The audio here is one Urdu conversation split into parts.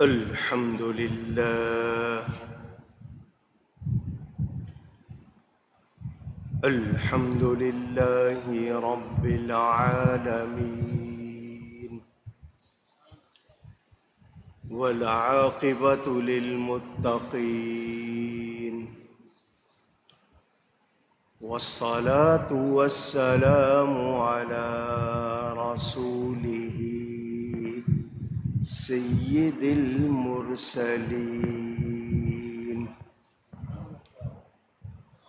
الحمد لله الحمد لله رب العالمين والعاقبة للمتقين والصلاة والسلام على رسوله سيد المرسلين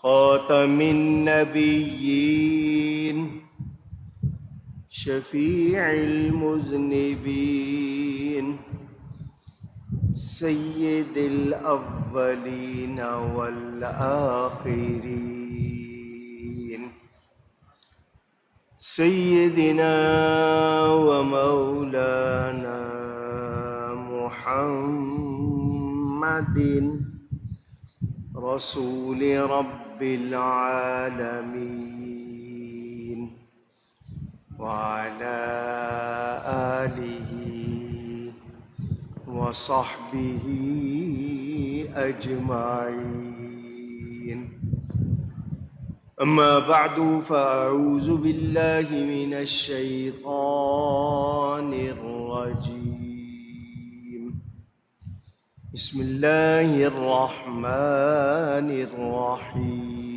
خاتم النبيين شفيع المذنبين سيد الأولين والآخرين سيدنا ومولانا محمد رسول رب العالمين وعلى آله وصحبه أجمعين. أما بعد فأعوذ بالله من الشيطان الرجيم. بسم الله الرحمن الرحيم.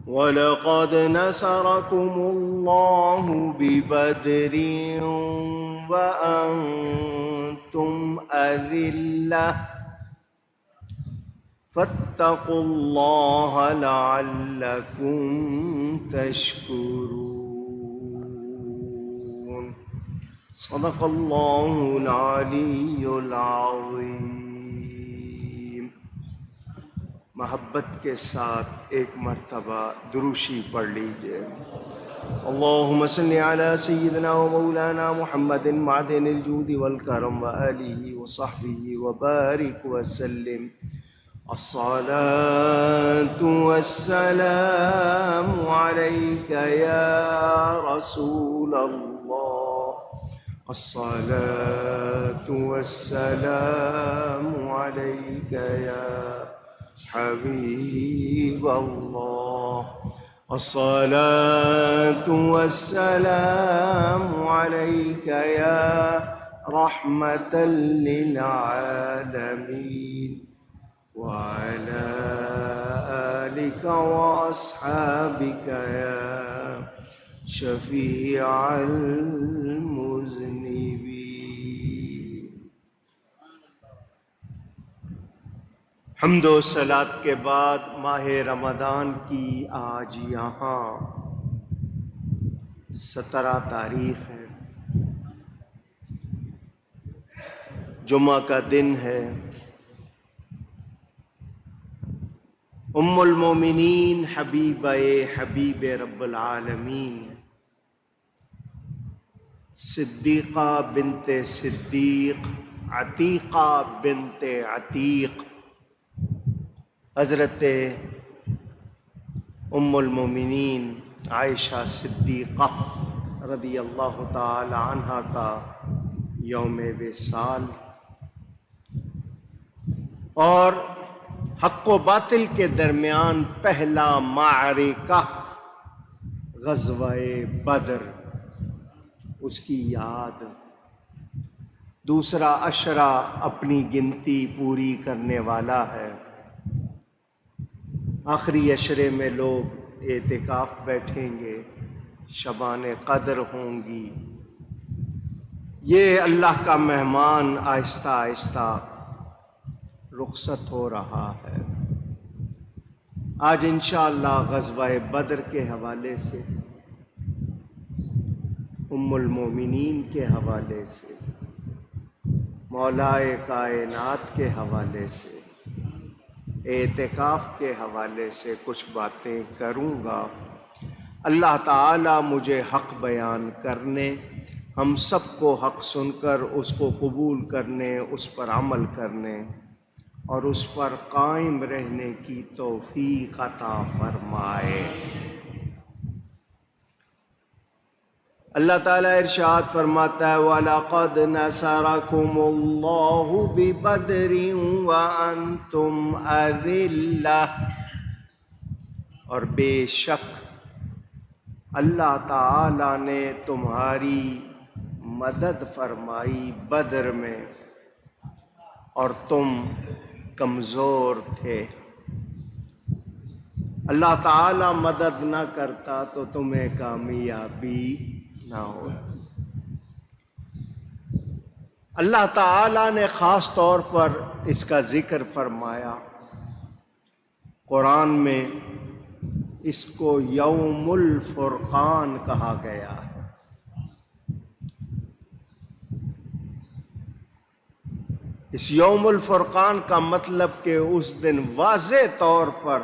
وَلَقَدْ نَصَرَكُمُ اللَّهُ بِبَدْرٍ وَأَنْتُمْ أَذِلَّةٌ فَاتَّقُوا اللَّهَ لَعَلَّكُمْ تَشْكُرُونَ. صدق اللہ العلی العظیم. محبت کے ساتھ ایک مرتبہ دروشی پڑھ لیجئے. اللہم صلی علی سیدنا و مولانا محمد معدن الجود والکرم وآلہ وصحبہ وبارک وسلم. الصلاة والسلام علیک یا رسول اللہ. الصلاة والسلام عليك يا حبيب الله. الصلاة والسلام عليك يا رحمة للعالمين وعلى آلك وأصحابك يا شفیع المذنبین. حمد و صلات کے بعد ماہ رمضان کی آج یہاں 17 تاریخ ہے، جمعہ کا دن ہے. ام المومنین حبیب رب العالمین صدیقہ بنت صدیق عتیقہ بنت عتیق حضرت ام المومنین عائشہ صدیقہ رضی اللہ تعالی عنہا کا یوم وصال، اور حق و باطل کے درمیان پہلا معرکہ غزوہ بدر، اس کی یاد. دوسرا عشرہ اپنی گنتی پوری کرنے والا ہے. آخری عشرے میں لوگ اعتکاف بیٹھیں گے، شبان قدر ہوں گی. یہ اللہ کا مہمان آہستہ آہستہ رخصت ہو رہا ہے. آج انشاءاللہ غزوہ بدر کے حوالے سے، ام المومنین کے حوالے سے، مولائے کائنات کے حوالے سے، اعتکاف کے حوالے سے کچھ باتیں کروں گا. اللہ تعالی مجھے حق بیان کرنے، ہم سب کو حق سن کر اس کو قبول کرنے، اس پر عمل کرنے اور اس پر قائم رہنے کی توفیق عطا فرمائے. اللہ تعالیٰ ارشاد فرماتا ہے وَلَقَدْ نَصَرَكُمُ اللَّهُ بِبَدْرٍ وَأَنْتُمْ أَذِلَّةٌ، اور بے شک اللہ تعالیٰ نے تمہاری مدد فرمائی بدر میں اور تم کمزور تھے۔ اللہ تعالیٰ مدد نہ کرتا تو تمہیں کامیابی نہ ہو۔ اللہ تعالیٰ نے خاص طور پر اس کا ذکر فرمایا قرآن میں، اس کو یوم الفرقان کہا گیا ہے۔ اس یوم الفرقان کا مطلب کہ اس دن واضح طور پر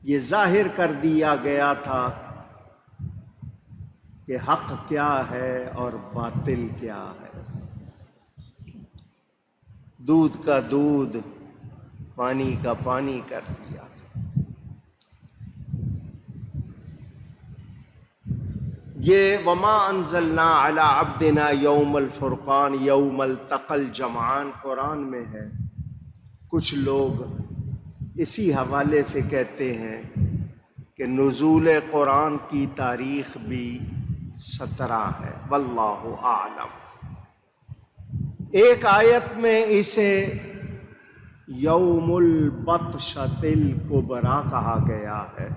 یہ ظاہر کر دیا گیا تھا کہ حق کیا ہے اور باطل کیا ہے، دودھ کا دودھ پانی کا پانی کر دیا تھا۔ یہ وما انزلنا علی عبدنا یوم الفرقان یوم التقى الجمعان قرآن میں ہے۔ کچھ لوگ اسی حوالے سے کہتے ہیں کہ نزول قرآن کی تاریخ بھی 17 ہے، واللہ اعلم۔ ایک آیت میں اسے یوم البطشۃ الکبریٰ کہا گیا ہے۔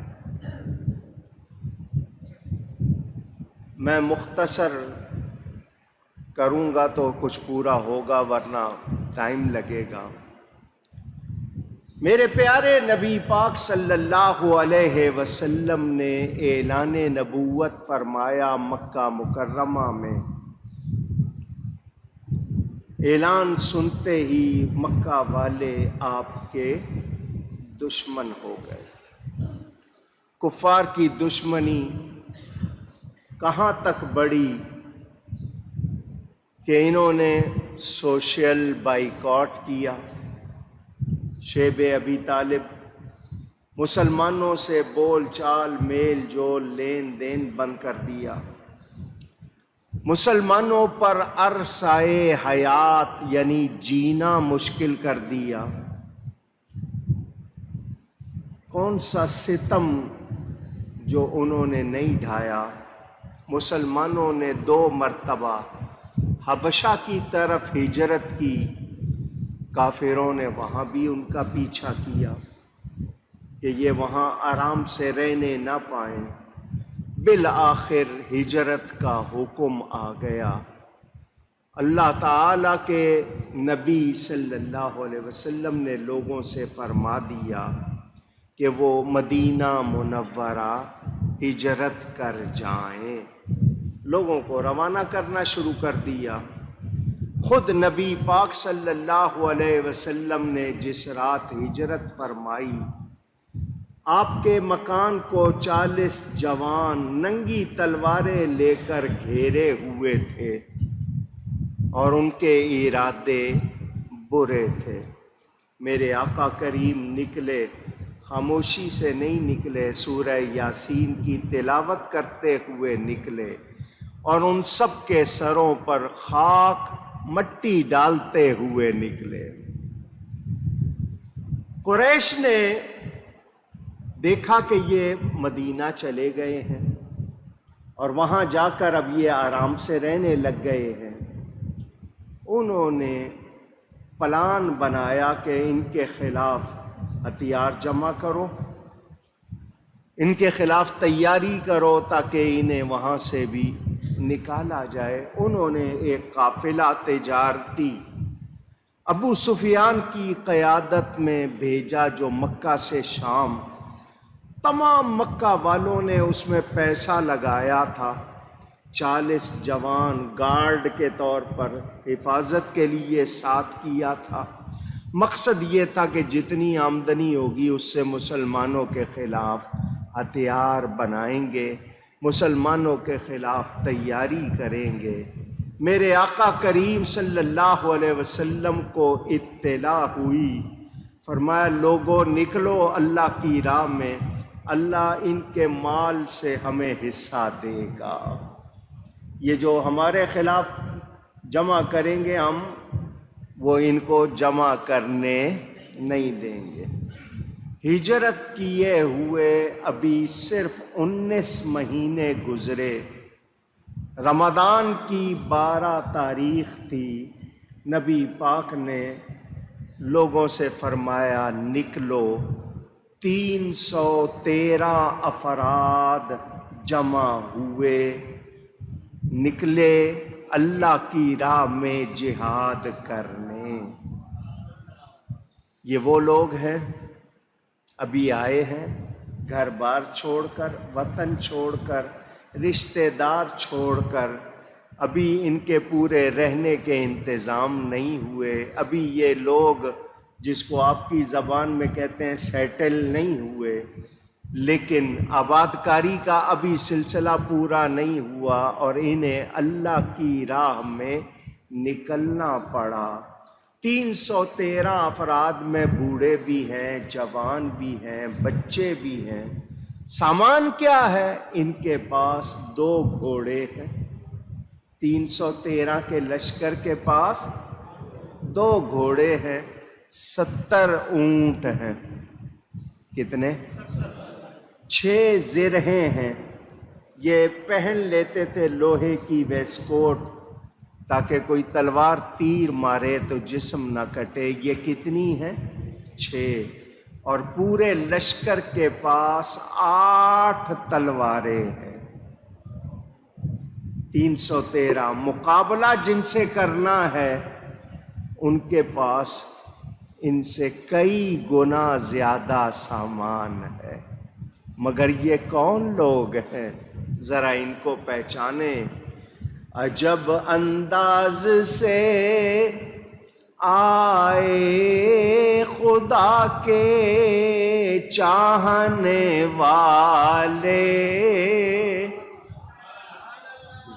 میں مختصر کروں گا تو کچھ پورا ہوگا، ورنہ ٹائم لگے گا۔ میرے پیارے نبی پاک صلی اللہ علیہ وسلم نے اعلان نبوت فرمایا مکہ مکرمہ میں۔ اعلان سنتے ہی مکہ والے آپ کے دشمن ہو گئے۔ کفار کی دشمنی کہاں تک بڑھی کہ انہوں نے سوشل بائیکاٹ کیا۔ شیب ابی طالب مسلمانوں سے بول چال میل جول لین دین بند کر دیا، مسلمانوں پر عرصۂ حیات یعنی جینا مشکل کر دیا۔ کون سا ستم جو انہوں نے نہیں ڈھایا۔ مسلمانوں نے 2 مرتبہ حبشہ کی طرف ہجرت کی، کافروں نے وہاں بھی ان کا پیچھا کیا کہ یہ وہاں آرام سے رہنے نہ پائیں۔ بالآخر ہجرت کا حکم آ گیا۔ اللہ تعالیٰ کے نبی صلی اللہ علیہ وسلم نے لوگوں سے فرما دیا کہ وہ مدینہ منورہ ہجرت کر جائیں۔ لوگوں کو روانہ کرنا شروع کر دیا۔ خود نبی پاک صلی اللہ علیہ وسلم نے جس رات ہجرت فرمائی، آپ کے مکان کو 40 جوان ننگی تلواریں لے کر گھیرے ہوئے تھے اور ان کے ارادے برے تھے۔ میرے آقا کریم نکلے، خاموشی سے نہیں نکلے، سورہ یاسین کی تلاوت کرتے ہوئے نکلے اور ان سب کے سروں پر خاک مٹی ڈالتے ہوئے نکلے۔ قریش نے دیکھا کہ یہ مدینہ چلے گئے ہیں اور وہاں جا کر اب یہ آرام سے رہنے لگ گئے ہیں۔ انہوں نے پلان بنایا کہ ان کے خلاف ہتھیار جمع کرو، ان کے خلاف تیاری کرو تاکہ انہیں وہاں سے بھی نکالا جائے۔ انہوں نے ایک قافلہ تجارتی ابو سفیان کی قیادت میں بھیجا جو مکہ سے شام۔ تمام مکہ والوں نے اس میں پیسہ لگایا تھا۔ 40 جوان گارڈ کے طور پر حفاظت کے لیے ساتھ کیا تھا۔ مقصد یہ تھا کہ جتنی آمدنی ہوگی اس سے مسلمانوں کے خلاف ہتھیار بنائیں گے، مسلمانوں کے خلاف تیاری کریں گے۔ میرے آقا کریم صلی اللہ علیہ وسلم کو اطلاع ہوئی، فرمایا لوگوں نکلو اللہ کی راہ میں، اللہ ان کے مال سے ہمیں حصہ دے گا۔ یہ جو ہمارے خلاف جمع کریں گے ہم، وہ ان کو جمع کرنے نہیں دیں گے۔ ہجرت کیے ہوئے ابھی صرف 19 مہینے گزرے، رمضان کی 12 تاریخ تھی، نبی پاک نے لوگوں سے فرمایا نکلو۔ 313 افراد جمع ہوئے، نکلے اللہ کی راہ میں جہاد کرنے۔ یہ وہ لوگ ہیں ابھی آئے ہیں گھر بار چھوڑ کر، وطن چھوڑ کر، رشتہ دار چھوڑ کر، ابھی ان کے پورے رہنے کے انتظام نہیں ہوئے، ابھی یہ لوگ جس کو آپ کی زبان میں کہتے ہیں سیٹل نہیں ہوئے، لیکن آباد کاری کا ابھی سلسلہ پورا نہیں ہوا اور انہیں اللہ کی راہ میں نکلنا پڑا۔ 313 افراد میں بوڑھے بھی ہیں، جوان بھی ہیں، بچے بھی ہیں۔ سامان کیا ہے؟ ان کے پاس 2 گھوڑے ہیں۔ 313 کے لشکر کے پاس 2 گھوڑے ہیں، 70 اونٹ ہیں۔ کتنے؟ 6 زرہیں ہیں۔ یہ پہن لیتے تھے لوہے کی ویسکوٹ تاکہ کوئی تلوار تیر مارے تو جسم نہ کٹے۔ یہ کتنی ہیں؟ 6۔ اور پورے لشکر کے پاس 8 تلواریں ہیں۔ 313 مقابلہ جن سے کرنا ہے ان کے پاس ان سے کئی گنا زیادہ سامان ہے، مگر یہ کون لوگ ہیں؟ ذرا ان کو پہچانیں۔ عجب انداز سے آئے خدا کے چاہنے والے،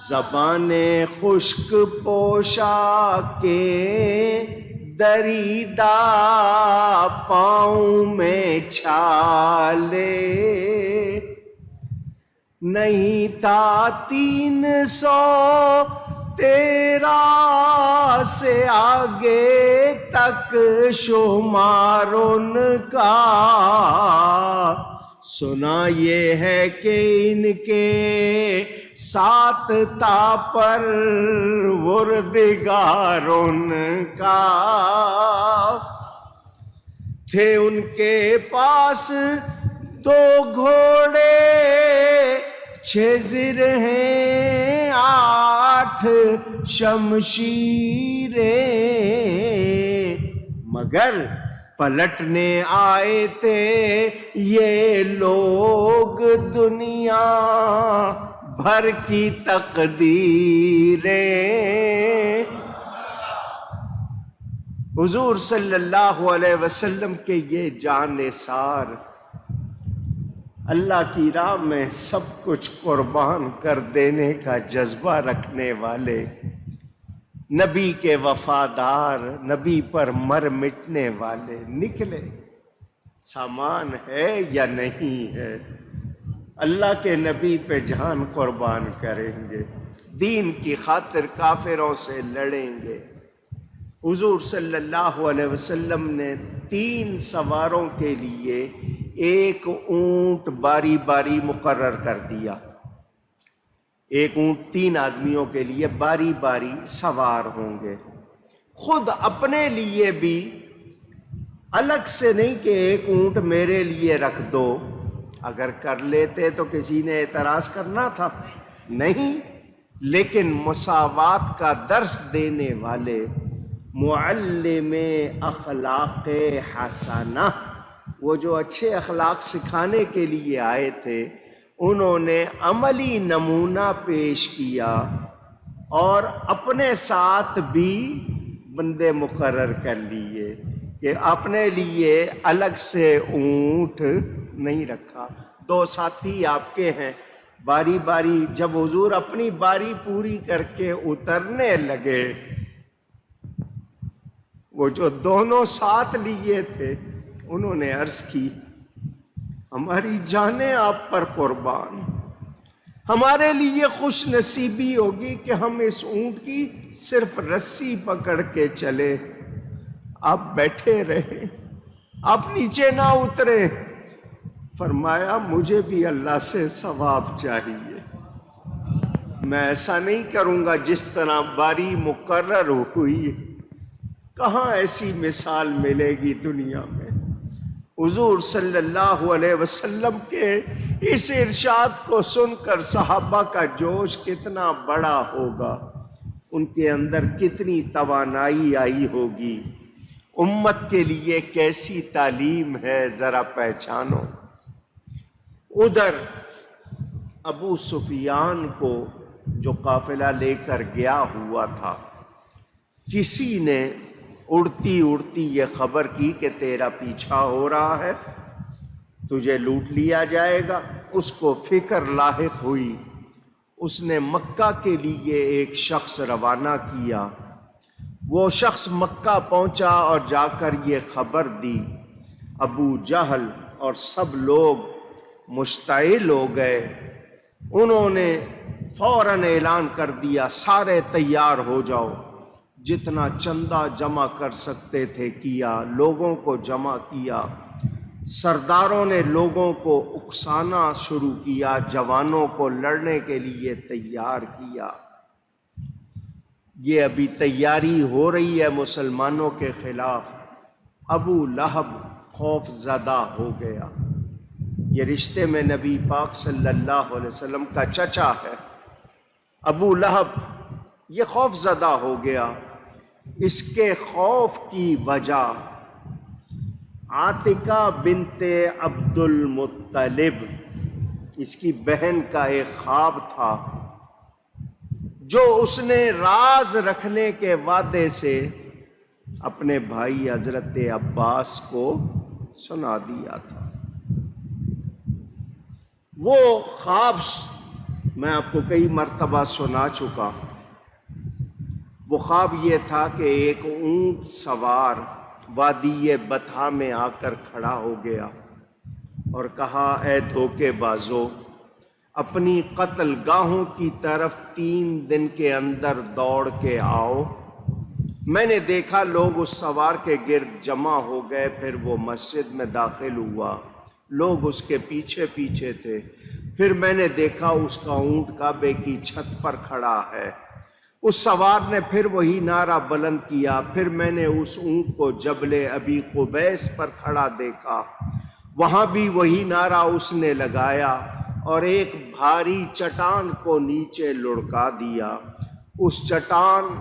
زبان خشک پوشا کے دریدہ پاؤں میں چھالے، نہیں تھا 313 سے آگے تک شمار ان کا، سنا یہ ہے کہ ان کے ساتھ تھا پروردگار ان کا، تھے ان کے پاس 2 گھوڑے، 6 زرہیں، 8 شمشیریں، مگر پلٹنے آئے تھے یہ لوگ دنیا بھر کی تقدیریں۔ حضور صلی اللہ علیہ وسلم کے یہ جان نثار، اللہ کی راہ میں سب کچھ قربان کر دینے کا جذبہ رکھنے والے، نبی کے وفادار، نبی پر مر مٹنے والے نکلے۔ سامان ہے یا نہیں ہے؟ اللہ کے نبی پہ جان قربان کریں گے، دین کی خاطر کافروں سے لڑیں گے۔ حضور صلی اللہ علیہ وسلم نے 3 سواروں کے لیے 1 اونٹ باری باری مقرر کر دیا۔ 1 اونٹ 3 آدمیوں کے لیے باری باری سوار ہوں گے۔ خود اپنے لیے بھی الگ سے نہیں کہ 1 اونٹ میرے لیے رکھ دو، اگر کر لیتے تو کسی نے اعتراض کرنا تھا؟ نہیں، لیکن مساوات کا درس دینے والے، معلم اخلاق حسنہ، وہ جو اچھے اخلاق سکھانے کے لیے آئے تھے، انہوں نے عملی نمونہ پیش کیا اور اپنے ساتھ بھی بندے مقرر کر لیے کہ اپنے لیے الگ سے اونٹ نہیں رکھا۔ 2 ساتھی آپ کے ہیں، باری باری جب حضور اپنی باری پوری کر کے اترنے لگے، وہ جو دونوں ساتھ لیے تھے انہوں نے عرض کی ہماری جانیں آپ پر قربان، ہمارے لیے خوش نصیبی ہوگی کہ ہم اس اونٹ کی صرف رسی پکڑ کے چلے، آپ بیٹھے رہے، آپ نیچے نہ اترے۔ فرمایا مجھے بھی اللہ سے ثواب چاہیے، میں ایسا نہیں کروں گا جس طرح باری مقرر ہوئی۔ کہاں ایسی مثال ملے گی دنیا میں؟ حضور صلی اللہ علیہ وسلم کے اس ارشاد کو سن کر صحابہ کا جوش کتنا بڑا ہوگا، ان کے اندر کتنی توانائی آئی ہوگی، امت کے لیے کیسی تعلیم ہے ذرا پہچانو۔ ادھر ابو سفیان کو جو قافلہ لے کر گیا ہوا تھا، کسی نے اڑتی اڑتی یہ خبر کی کہ تیرا پیچھا ہو رہا ہے، تجھے لوٹ لیا جائے گا۔ اس کو فکر لاحق ہوئی، اس نے مکہ کے لیے ایک شخص روانہ کیا۔ وہ شخص مکہ پہنچا اور جا کر یہ خبر دی۔ ابو جہل اور سب لوگ مشتعل ہو گئے، انہوں نے فوراً اعلان کر دیا سارے تیار ہو جاؤ۔ جتنا چندہ جمع کر سکتے تھے کیا، لوگوں کو جمع کیا، سرداروں نے لوگوں کو اکسانا شروع کیا، جوانوں کو لڑنے کے لیے تیار کیا۔ یہ ابھی تیاری ہو رہی ہے مسلمانوں کے خلاف۔ ابو لہب خوف زدہ ہو گیا، یہ رشتے میں نبی پاک صلی اللہ علیہ وسلم کا چچا ہے۔ ابو لہب یہ خوف زدہ ہو گیا۔ اس کے خوف کی وجہ عاتکہ بنت عبد المطلب، اس کی بہن کا ایک خواب تھا جو اس نے راز رکھنے کے وعدے سے اپنے بھائی حضرت عباس کو سنا دیا تھا۔ وہ خواب میں آپ کو کئی مرتبہ سنا چکا۔ وہ خواب یہ تھا کہ ایک اونٹ سوار وادی بطحا میں آ کر کھڑا ہو گیا اور کہا، اے دھوکے بازو، اپنی قتل گاہوں کی طرف 3 دن کے اندر دوڑ کے آؤ۔ میں نے دیکھا لوگ اس سوار کے گرد جمع ہو گئے، پھر وہ مسجد میں داخل ہوا، لوگ اس کے پیچھے پیچھے تھے، پھر میں نے دیکھا اس کا اونٹ کعبے کی چھت پر کھڑا ہے۔ اس سوار نے پھر وہی نعرہ بلند کیا، پھر میں نے اس اونٹ کو جبل ابی قبیس پر کھڑا دیکھا، وہاں بھی وہی نعرہ اس نے لگایا اور ایک بھاری چٹان کو نیچے لڑکا دیا۔ اس چٹان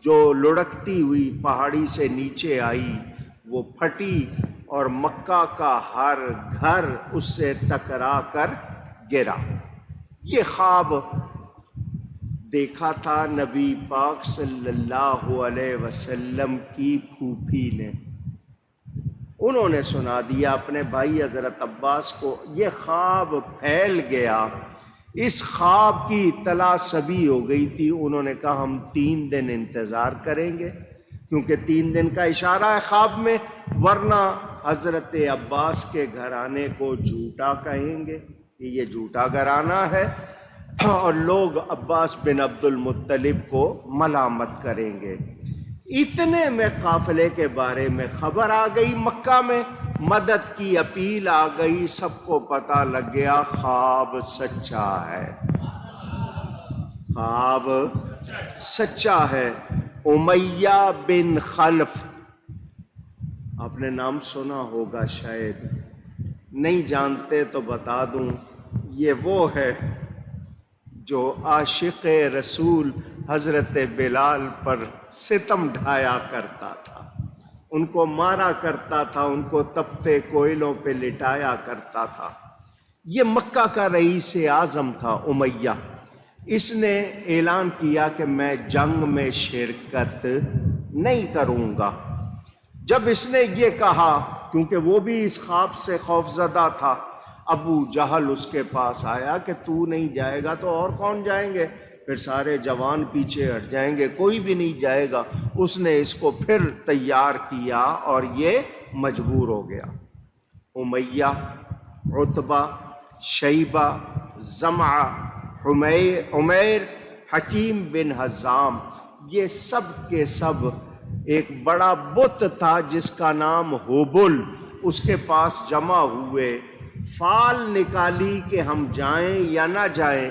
جو لڑکتی ہوئی پہاڑی سے نیچے آئی وہ پھٹی اور مکہ کا ہر گھر اس سے ٹکرا کر گرا۔ یہ خواب دیکھا تھا نبی پاک صلی اللہ علیہ وسلم کی پھوپھی نے، انہوں نے سنا دیا اپنے بھائی حضرت عباس کو۔ یہ خواب پھیل گیا، اس خواب کی اطلاع سبھی ہو گئی تھی۔ انہوں نے کہا ہم 3 دن انتظار کریں گے، کیونکہ 3 دن کا اشارہ ہے خواب میں، ورنہ حضرت عباس کے گھرانے کو جھوٹا کہیں گے، یہ جھوٹا گھرانہ ہے، اور لوگ عباس بن عبد المطلب کو ملامت کریں گے۔ اتنے میں قافلے کے بارے میں خبر آ گئی، مکہ میں مدد کی اپیل آ گئی، سب کو پتہ لگ گیا خواب سچا ہے، خواب سچا ہے۔ امیہ بن خلف، آپ نے نام سنا ہوگا شاید، نہیں جانتے تو بتا دوں، یہ وہ ہے جو عاشق رسول حضرت بلال پر ستم ڈھایا کرتا تھا، ان کو مارا کرتا تھا، ان کو تپتے کوئلوں پہ لٹایا کرتا تھا۔ یہ مکہ کا رئیس اعظم تھا امیہ۔ اس نے اعلان کیا کہ میں جنگ میں شرکت نہیں کروں گا۔ جب اس نے یہ کہا، کیونکہ وہ بھی اس خواب سے خوفزدہ تھا، ابو جہل اس کے پاس آیا کہ تو نہیں جائے گا تو اور کون جائیں گے؟ پھر سارے جوان پیچھے ہٹ جائیں گے، کوئی بھی نہیں جائے گا۔ اس نے اس کو پھر تیار کیا اور یہ مجبور ہو گیا۔ امیہ عتبہ، شیبہ، زمعہ، عمیر، حکیم بن حزام، یہ سب کے سب ایک بڑا بت تھا جس کا نام ہوبل، اس کے پاس جمع ہوئے۔ فال نکالی کہ ہم جائیں یا نہ جائیں،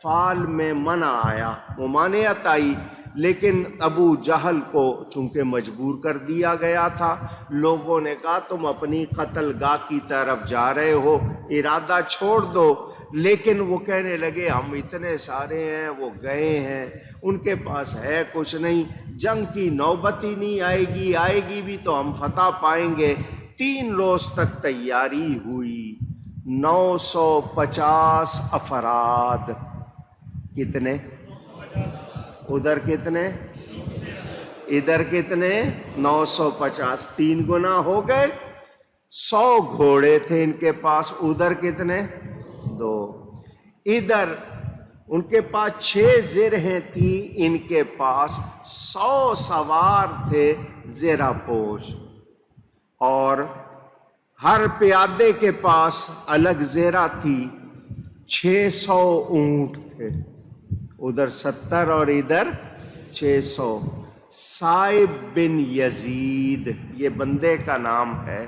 فال میں منع آیا، ممانعت آئی، لیکن ابو جہل کو چونکہ مجبور کر دیا گیا تھا، لوگوں نے کہا تم اپنی قتل گاہ کی طرف جا رہے ہو، ارادہ چھوڑ دو، لیکن وہ کہنے لگے ہم اتنے سارے ہیں، وہ گئے ہیں، ان کے پاس ہے کچھ نہیں، جنگ کی نوبت ہی نہیں آئے گی بھی تو ہم فتح پائیں گے۔ 3 روز تک تیاری ہوئی، 950 افراد، کتنے؟ ادھر کتنے؟ ادھر کتنے؟ 950، 3 گنا ہو گئے۔ 100 گھوڑے تھے ان کے پاس، ادھر کتنے؟ 2۔ ادھر ان کے پاس 6 زرہیں تھی، ان کے پاس 100 سوار تھے زرہ پوش، اور ہر پیادے کے پاس الگ زرہ تھی۔ 600 اونٹ تھے، ادھر 70 اور ادھر 600۔ صائب بن یزید یہ بندے کا نام ہے،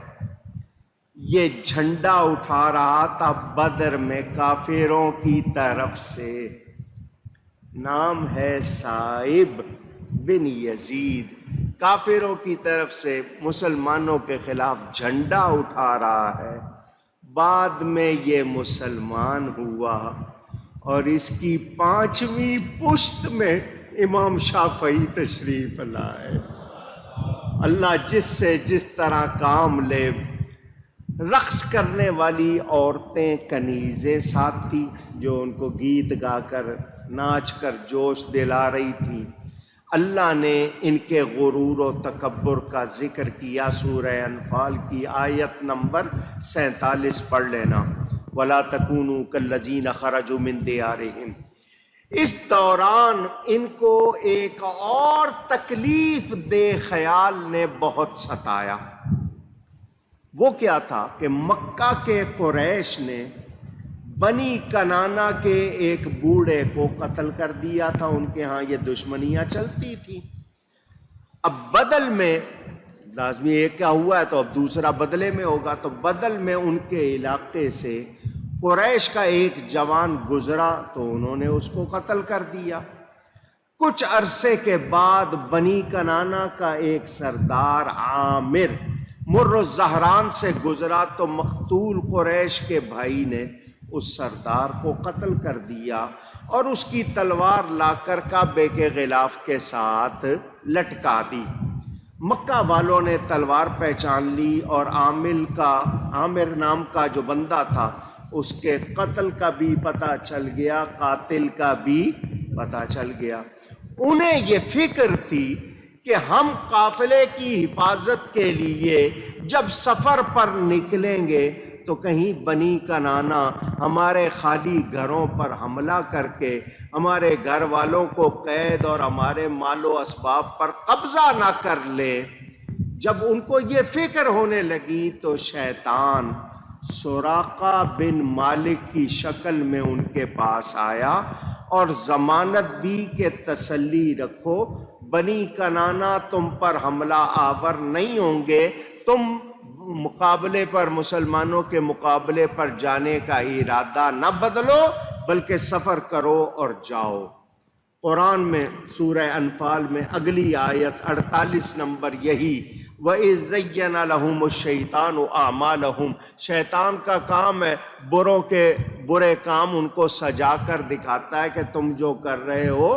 یہ جھنڈا اٹھا رہا تھا بدر میں کافروں کی طرف سے، نام ہے صائب بن یزید، کافروں کی طرف سے مسلمانوں کے خلاف جھنڈا اٹھا رہا ہے۔ بعد میں یہ مسلمان ہوا اور اس کی 5ویں پشت میں امام شافعی تشریف لائے۔ اللہ جس سے جس طرح کام لے۔ رقص کرنے والی عورتیں کنیزیں ساتھ تھی جو ان کو گیت گا کر ناچ کر جوش دلا رہی تھی۔ اللہ نے ان کے غرور و تکبر کا ذکر کیا، سورہ انفال کی آیت نمبر 47 پڑھ لینا، وَلَا تَكُونُوا كَالَّذِينَ خَرَجُوا مِن دِيَارِهِمْ۔ اس دوران ان کو ایک اور تکلیف دہ خیال نے بہت ستایا۔ وہ کیا تھا کہ مکہ کے قریش نے بنی کنانا کے ایک بوڑھے کو قتل کر دیا تھا، ان کے ہاں یہ دشمنیاں چلتی تھی۔ اب بدل میں لازمی ایک کیا ہوا ہے تو اب دوسرا بدلے میں ہوگا، تو بدل میں ان کے علاقے سے قریش کا ایک جوان گزرا تو انہوں نے اس کو قتل کر دیا۔ کچھ عرصے کے بعد بنی کنانا کا ایک سردار عامر مر الزہران سے گزرا تو مقتول قریش کے بھائی نے اس سردار کو قتل کر دیا اور اس کی تلوار لا کر کعبے کے غلاف کے ساتھ لٹکا دی۔ مکہ والوں نے تلوار پہچان لی اور عامر نام کا جو بندہ تھا اس کے قتل کا بھی پتہ چل گیا، قاتل کا بھی پتہ چل گیا۔ انہیں یہ فکر تھی کہ ہم قافلے کی حفاظت کے لیے جب سفر پر نکلیں گے تو کہیں بنی کنانا ہمارے خالی گھروں پر حملہ کر کے ہمارے گھر والوں کو قید اور ہمارے مال و اسباب پر قبضہ نہ کر لے۔ جب ان کو یہ فکر ہونے لگی تو شیطان سراقہ بن مالک کی شکل میں ان کے پاس آیا اور ضمانت دی کہ تسلی رکھو، بنی کنانا تم پر حملہ آور نہیں ہوں گے، تم مقابلے پر مسلمانوں کے مقابلے پر جانے کا ارادہ نہ بدلو بلکہ سفر کرو اور جاؤ۔ قرآن میں سورہ انفال میں اگلی آیت 48 نمبر یہی، وَإِذْ زَيَّنَ لَهُمُ الشَّيْطَانُ أَعْمَالَهُمْ، شیطان کا کام ہے بروں کے برے کام ان کو سجا کر دکھاتا ہے کہ تم جو کر رہے ہو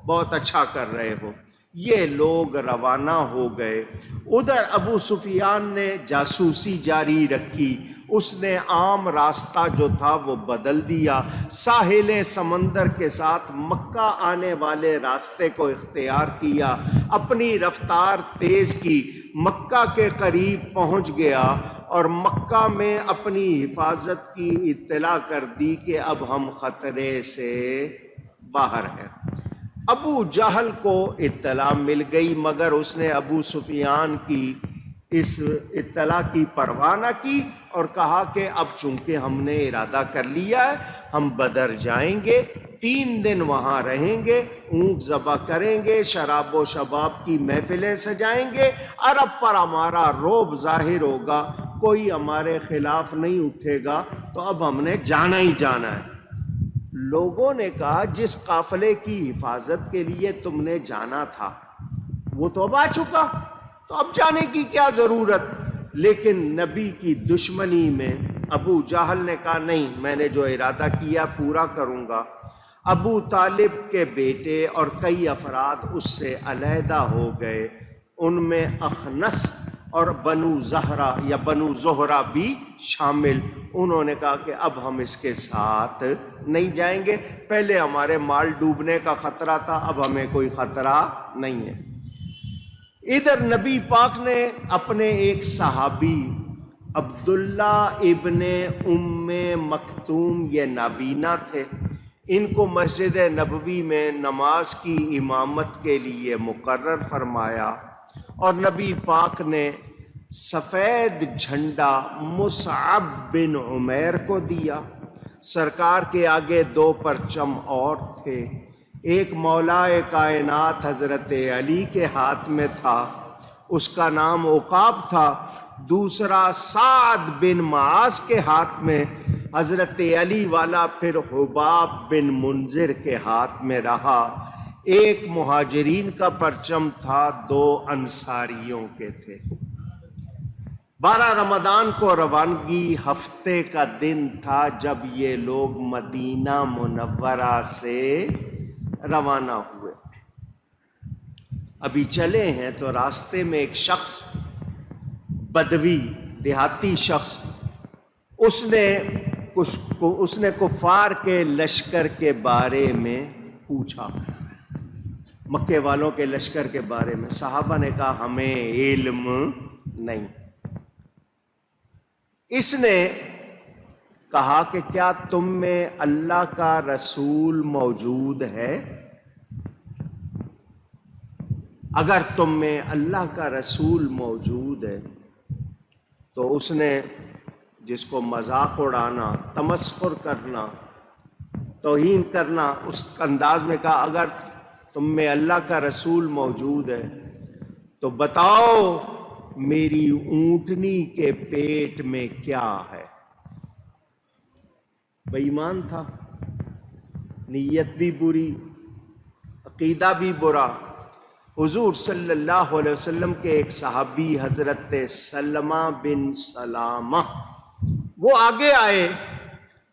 بہت اچھا کر رہے ہو۔ یہ لوگ روانہ ہو گئے۔ ادھر ابو سفیان نے جاسوسی جاری رکھی، اس نے عام راستہ جو تھا وہ بدل دیا، ساحل سمندر کے ساتھ مکہ آنے والے راستے کو اختیار کیا، اپنی رفتار تیز کی، مکہ کے قریب پہنچ گیا اور مکہ میں اپنی حفاظت کی اطلاع کر دی کہ اب ہم خطرے سے باہر ہیں۔ ابو جہل کو اطلاع مل گئی مگر اس نے ابو سفیان کی اس اطلاع کی پرواہ نہ کی اور کہا کہ اب چونکہ ہم نے ارادہ کر لیا ہے ہم بدر جائیں گے، 3 دن وہاں رہیں گے، اونٹ ذبح کریں گے، شراب و شباب کی محفلیں سجائیں گے، عرب پر ہمارا رعب ظاہر ہوگا، کوئی ہمارے خلاف نہیں اٹھے گا، تو اب ہم نے جانا ہی جانا ہے۔ لوگوں نے کہا جس قافلے کی حفاظت کے لیے تم نے جانا تھا وہ تو اب آ چکا، تو اب جانے کی کیا ضرورت؟ لیکن نبی کی دشمنی میں ابو جہل نے کہا نہیں، میں نے جو ارادہ کیا پورا کروں گا۔ ابو طالب کے بیٹے اور کئی افراد اس سے علیحدہ ہو گئے، ان میں اخنس اور بنو زہرہ یا بنو زہرہ بھی شامل۔ انہوں نے کہا کہ اب ہم اس کے ساتھ نہیں جائیں گے، پہلے ہمارے مال ڈوبنے کا خطرہ تھا، اب ہمیں کوئی خطرہ نہیں ہے۔ ادھر نبی پاک نے اپنے ایک صحابی عبداللہ ابن ام مکتوم، یہ نابینا تھے، ان کو مسجد نبوی میں نماز کی امامت کے لیے مقرر فرمایا، اور نبی پاک نے سفید جھنڈا مصعب بن عمیر کو دیا۔ سرکار کے آگے 2 پرچم اور تھے، ایک مولا کائنات حضرت علی کے ہاتھ میں تھا، اس کا نام عقاب تھا، دوسرا سعد بن معاذ کے ہاتھ میں، حضرت علی والا پھر حباب بن منذر کے ہاتھ میں رہا، ایک مہاجرین کا پرچم تھا، 2 انصاریوں کے تھے۔ 12 رمضان کو روانگی ہفتے کا دن تھا جب یہ لوگ مدینہ منورہ سے روانہ ہوئے۔ ابھی چلے ہیں تو راستے میں ایک شخص، بدوی دیہاتی شخص، اس نے کفار کے لشکر کے بارے میں پوچھا، مکے والوں کے لشکر کے بارے میں۔ صحابہ نے کہا ہمیں علم نہیں۔ اس نے کہا کہ کیا تم میں اللہ کا رسول موجود ہے؟ اگر تم میں اللہ کا رسول موجود ہے، تو اس نے جس کو مذاق اڑانا، تمسخر کرنا، توہین کرنا، اس انداز میں کہا اگر تم میں اللہ کا رسول موجود ہے تو بتاؤ میری اونٹنی کے پیٹ میں کیا ہے؟ بے ایمان تھا، نیت بھی بری، عقیدہ بھی برا۔ حضور صلی اللہ علیہ وسلم کے ایک صحابی حضرت سلمہ بن سلامہ، وہ آگے آئے،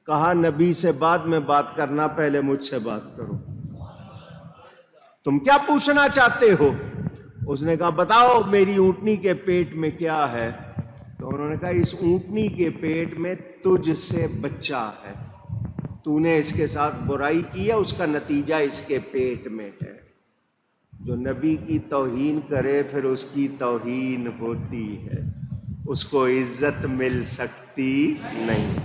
کہا نبی سے بعد میں بات کرنا، پہلے مجھ سے بات کرو، تم کیا پوچھنا چاہتے ہو؟ اس نے کہا بتاؤ میری اونٹنی کے پیٹ میں کیا ہے؟ تو انہوں نے کہا اس اونٹنی کے پیٹ میں تجھ سے بچہ ہے، تو نے اس کے ساتھ برائی کی ہے، اس کا نتیجہ اس کے پیٹ میں ہے۔ جو نبی کی توہین کرے پھر اس کی توہین ہوتی ہے، اس کو عزت مل سکتی نہیں۔